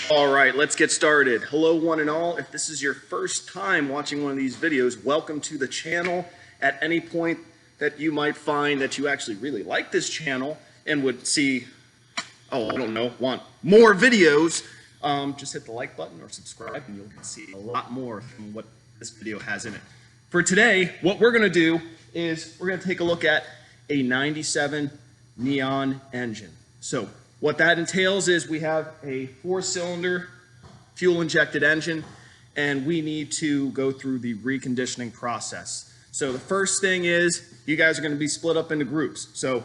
All right, let's get started. Hello, one and all. If this is your first time watching one of these videos, welcome to the channel. At any point that you might find that you actually really like this channel and would see, want more videos, just hit the like button or subscribe and you'll see a lot more from what this video has in it. For today, what we're going to do is we're going to take a look at a 97 neon engine. So what that entails is we have a 4-cylinder fuel-injected engine, and we need to go through the reconditioning process. So the first thing is you guys are going to be split up into groups. So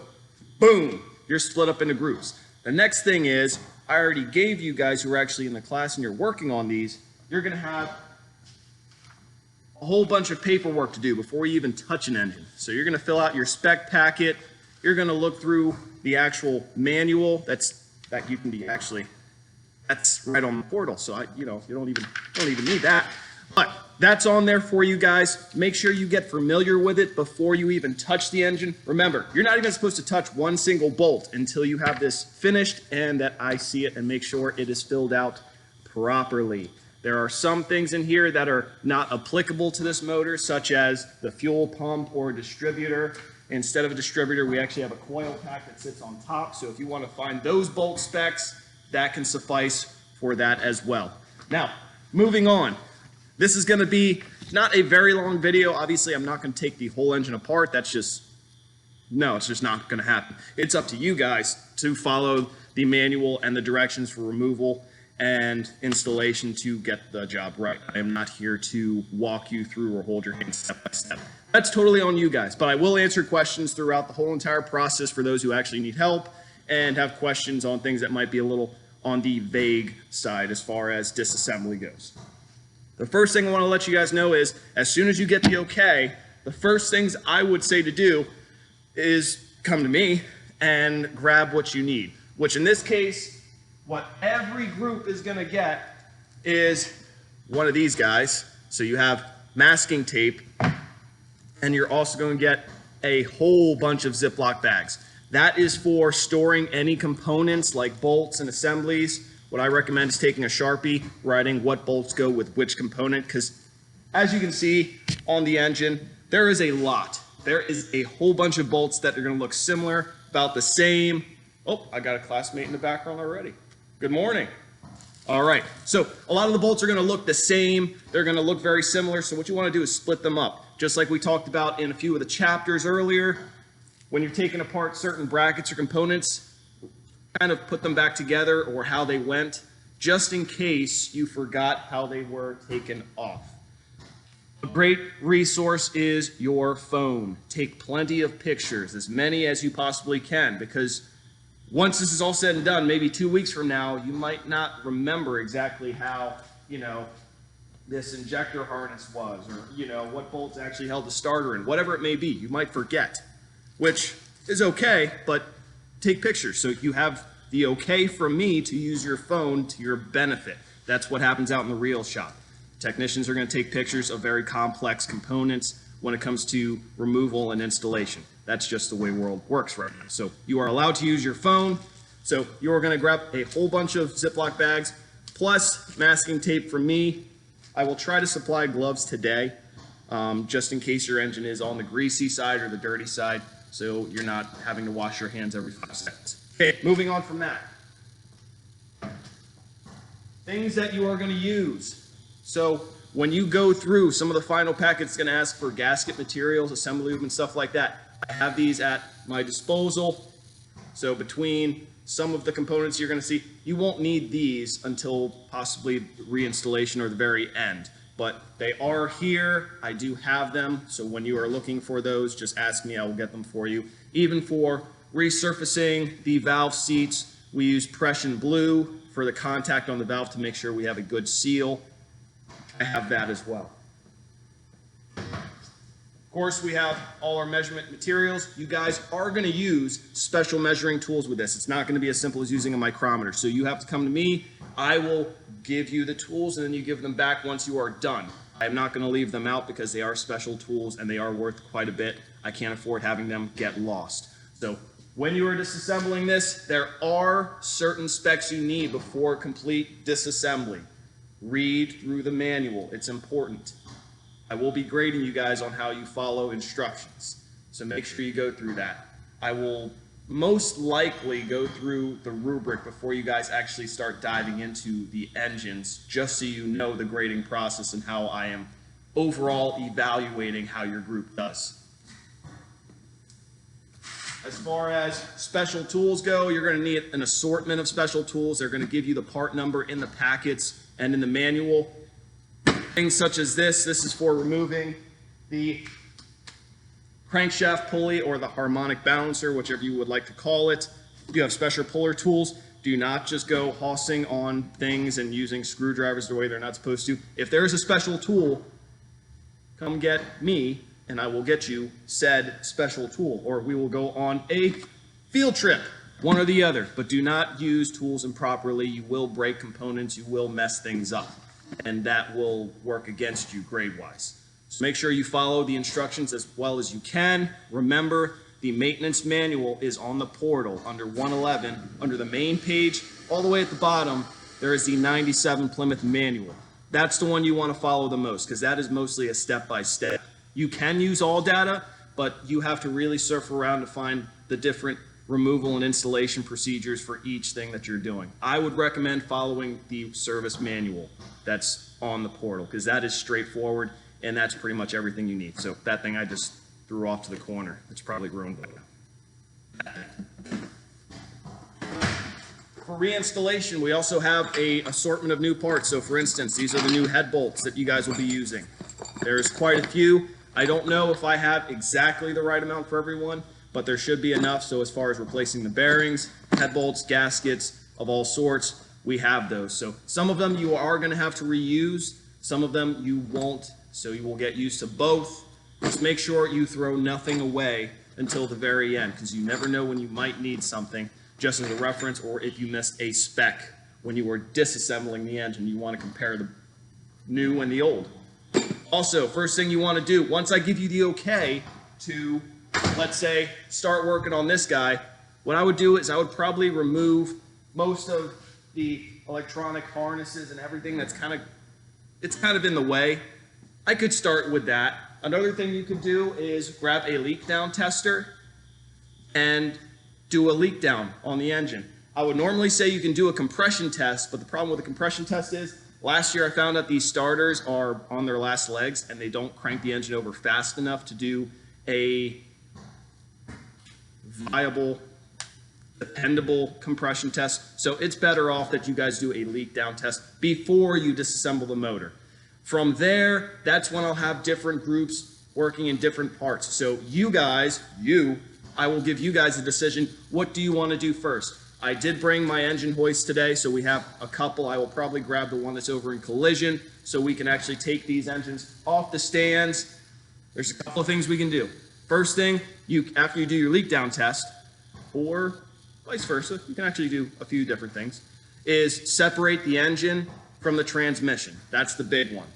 boom, you're split up into groups. The next thing is I already gave you guys who are actually in the class and you're working on these, you're going to have a whole bunch of paperwork to do before you even touch an engine. So you're going to fill out your spec packet. You're going to look through the actual manual that's right on the portal. So you don't even need that. But that's on there for you guys. Make sure you get familiar with it before you even touch the engine. Remember, you're not even supposed to touch one single bolt until you have this finished and that I see it and make sure it is filled out properly. There are some things in here that are not applicable to this motor, such as the fuel pump or distributor. Instead of a distributor, we actually have a coil pack that sits on top. So if you want to find those bolt specs, that can suffice for that as well. Now, moving on. This is going to be not a very long video. Obviously, I'm not going to take the whole engine apart. It's just not going to happen. It's up to you guys to follow the manual and the directions for removal and installation to get the job right. I am not here to walk you through or hold your hand step by step. That's totally on you guys, but I will answer questions throughout the whole entire process for those who actually need help and have questions on things that might be a little on the vague side as far as disassembly goes. The first thing I want to let you guys know is as soon as you get the okay, the first things I would say to do is come to me and grab what you need, which in this case, what every group is going to get is one of these guys. So you have masking tape, and you're also going to get a whole bunch of Ziploc bags. That is for storing any components like bolts and assemblies. What I recommend is taking a Sharpie, writing what bolts go with which component, because as you can see on the engine, there is a lot. There is a whole bunch of bolts that are going to look similar, about the same. Oh, I got a classmate in the background already. Good morning. All right, so a lot of the bolts are going to look the same. They're going to look very similar, so what you want to do is split them up. Just like we talked about in a few of the chapters earlier, when you're taking apart certain brackets or components, kind of put them back together or how they went, just in case you forgot how they were taken off. A great resource is your phone. Take plenty of pictures, as many as you possibly can, because once this is all said and done, maybe 2 weeks from now, you might not remember exactly how, this injector harness was, or, what bolts actually held the starter in, whatever it may be. You might forget, which is okay, but take pictures so you have the okay from me to use your phone to your benefit. That's what happens out in the real shop. Technicians are going to take pictures of very complex components when it comes to removal and installation. That's just the way world works right now. So you are allowed to use your phone. So you're going to grab a whole bunch of Ziploc bags plus masking tape from me. I will try to supply gloves today, just in case your engine is on the greasy side or the dirty side, so you're not having to wash your hands every 5 seconds. Okay, moving on from that. Things that you are going to use. So when you go through some of the final packets, it's going to ask for gasket materials, assembly lube, and stuff like that. I have these at my disposal. So between some of the components you're going to see, you won't need these until possibly reinstallation or the very end. But they are here. I do have them. So when you are looking for those, just ask me. I will get them for you. Even for resurfacing the valve seats, we use Prussian blue for the contact on the valve to make sure we have a good seal. I have that as well. Of course, we have all our measurement materials. You guys are going to use special measuring tools with this. It's not going to be as simple as using a micrometer. So you have to come to me. I will give you the tools, and then you give them back once you are done. I am not going to leave them out because they are special tools and they are worth quite a bit. I can't afford having them get lost. So When you are disassembling this, there are certain specs you need before complete disassembly. Read through the manual. It's important. I will be grading you guys on how you follow instructions, so make sure you go through that. I will most likely go through the rubric before you guys actually start diving into the engines, just so you know the grading process and how I am overall evaluating how your group does. As far as special tools go, you're going to need an assortment of special tools. They're going to give you the part number in the packets and in the manual. Things such as this is for removing the crankshaft pulley or the harmonic balancer, whichever you would like to call it. You have special puller tools. Do not just go hossing on things and using screwdrivers the way they're not supposed to. If there is a special tool, come get me and I will get you said special tool, or we will go on a field trip, one or the other. But do not use tools improperly. You will break components, you will mess things up, and that will work against you grade-wise. So make sure you follow the instructions as well as you can. Remember, the maintenance manual is on the portal under 111, under the main page, all the way at the bottom, there is the 97 Plymouth manual. That's the one you want to follow the most, because that is mostly a step-by-step. You can use all data, but you have to really surf around to find the different removal and installation procedures for each thing that you're doing. I would recommend following the service manual that's on the portal, because that is straightforward and that's pretty much everything you need. So that thing I just threw off to the corner, it's probably ruined by now. For reinstallation, we also have an assortment of new parts. So for instance, these are the new head bolts that you guys will be using. There's quite a few. I don't know if I have exactly the right amount for everyone, but there should be enough. So as far as replacing the bearings, head bolts, gaskets of all sorts, we have those. So some of them you are going to have to reuse, some of them you won't. So you will get used to both. Just make sure you throw nothing away until the very end, because you never know when you might need something. Just as a reference, or if you missed a spec when you were disassembling the engine, you want to compare the new and the old. Also, first thing you want to do, once I give you the okay to, let's say, start working on this guy, what I would do is I would probably remove most of the electronic harnesses and everything that's kind of in the way. I could start with that. Another thing you could do is grab a leak down tester and do a leak down on the engine. I would normally say you can do a compression test, but the problem with the compression test is last year I found out these starters are on their last legs and they don't crank the engine over fast enough to do a viable, dependable compression test. So it's better off that you guys do a leak down test before you disassemble the motor. From there, that's when I'll have different groups working in different parts. So you guys, I will give you guys a decision. What do you want to do first? I did bring my engine hoist today, so we have a couple. I will probably grab the one that's over in collision so we can actually take these engines off the stands. There's a couple of things we can do. First thing, after you do your leak down test, or vice versa, you can actually do a few different things, is separate the engine from the transmission. That's the big one.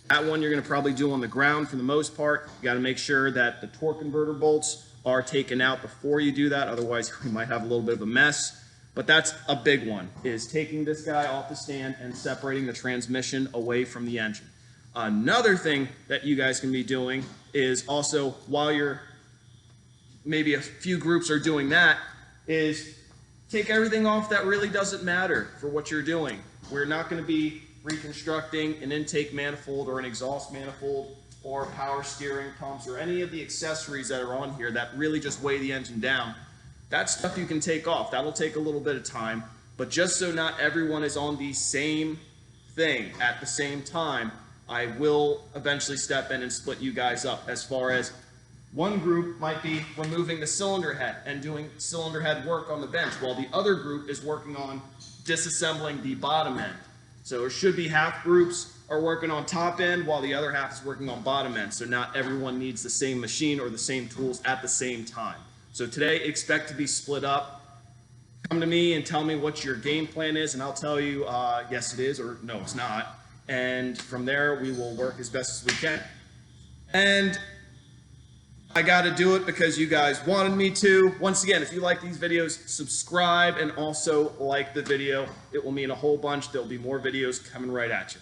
That one you're going to probably do on the ground for the most part. You got to make sure that the torque converter bolts are taken out before you do that, otherwise you might have a little bit of a mess. But that's a big one, is taking this guy off the stand and separating the transmission away from the engine. Another thing that you guys can be doing is also, while you're, maybe a few groups are doing that, is take everything off that really doesn't matter for what you're doing. We're not going to be reconstructing an intake manifold or an exhaust manifold or power steering pumps or any of the accessories that are on here that really just weigh the engine down. That stuff you can take off. That'll take a little bit of time, but just so not everyone is on the same thing at the same time, I will eventually step in and split you guys up, as far as one group might be removing the cylinder head and doing cylinder head work on the bench, while the other group is working on disassembling the bottom end. So it should be half groups are working on top end while the other half is working on bottom end. So not everyone needs the same machine or the same tools at the same time. So today, expect to be split up. Come to me and tell me what your game plan is, and I'll tell you, yes it is, or no it's not. And from there, we will work as best as we can. And I got to do it because you guys wanted me to. Once again, if you like these videos, subscribe and also like the video. It will mean a whole bunch. There'll be more videos coming right at you.